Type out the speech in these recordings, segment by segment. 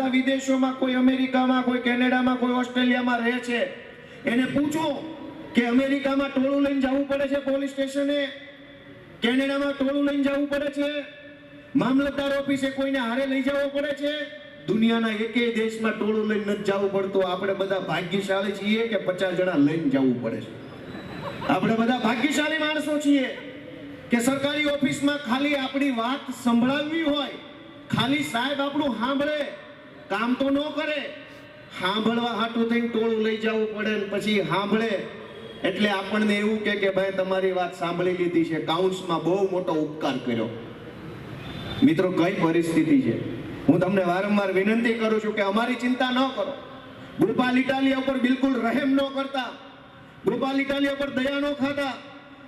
બધા વિદેશોમાં, કોઈ અમેરિકામાં, કોઈ કેનેડામાં, કોઈ ઓસ્ટ્રેલિયામાં રહે છે, એને પૂછો કે અમેરિકામાં ટોળું લઈને જવું પડે છે પોલીસ સ્ટેશને, કેનેડામાં ટોળું લઈને જવું પડે છે, મામલતદાર ઓફિસે કોઈને હારે લઈ જવો પડે છે? દુનિયાના એકેય દેશમાં ટોળું લઈને નથી જવું પડતું. આપણે બધા ભાગ્યશાળી છીએ કે 50 જણા લઈને જવું પડે છે. આપણે બધા ભાગ્યશાળી માણસો છીએ કે સરકારી ઓફિસમાં ખાલી આપણી વાત સંભળાવવી હોય, ખાલી સાહેબ આપણું સાંભળે, કામ તો ન કરે, સાંભળવા હાટું થઈને ટોળું લઈ જવું પડે ને પછી સાંભળે એટલે આપણને એવું કે ભાઈ તમારી વાત સાંભળી લીધી છે, કાઉન્સમાં બહુ મોટો ઉપકાર કર્યો. મિત્રો, કઈ પરિસ્થિતિ છે? હું તમને વારંવાર વિનંતી કરું છું કે અમારી ચિંતા ન કરો. ગોપાલ ઇટાલિયા ઉપર બિલકુલ રહેમ ન કરતા, ગોપાલ ઇટાલિયા ઉપર દયા ન ખાતા,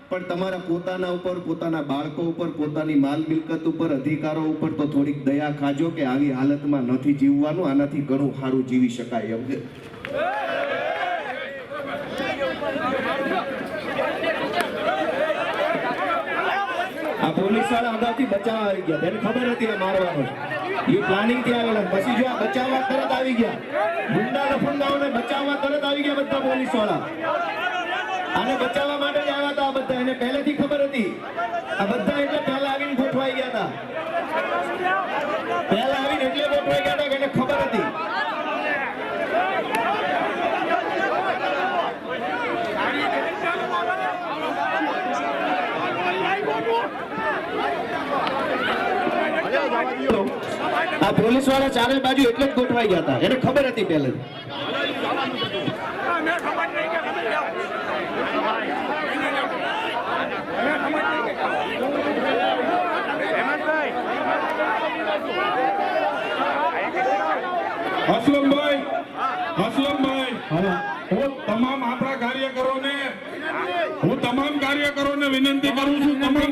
પણ તમારા પોતાના ઉપર, પોતાના બાળકો ઉપર, પોતાની માલ મિલકત ઉપર, અધિકારો ઉપર તો થોડીક દયા ખાજો કે આવી હાલતમાં નથી જીવવાનું, આનાથી ઘણું સારું જીવી શકાય એમ છે. આ પોલીસ વાળા અગાઉથી બચાવવા આવી ગયા, તેને ખબર હતી આ મારવાનો છે, એ પ્લાનિંગ થી આવેલા. પછી જો આ બચાવવા તરત આવી ગયા, ગુંડા લફંગાઓને બચાવવા તરત આવી ગયા બધા પોલીસ વાળા. આને બચાવવા માટે જ આવ્યા હતા બધા, એને પહેલેથી ખબર હતી. આ બધા એટલે પહેલા આવીને ગોઠવાઈ ગયા હતા, પહેલા આવીને એટલે ગોઠવાઈ ગયા હતા કે એને ખબર હતી. આ પોલીસ વાળા ચારે બાજુ એટલે જ ગોઠવાઈ ગયા હતા, એને ખબર હતી પહેલેથી. અસલમભાઈ, હું તમામ આપણા કાર્યકરોને વિનંતી કરું છું, તમામ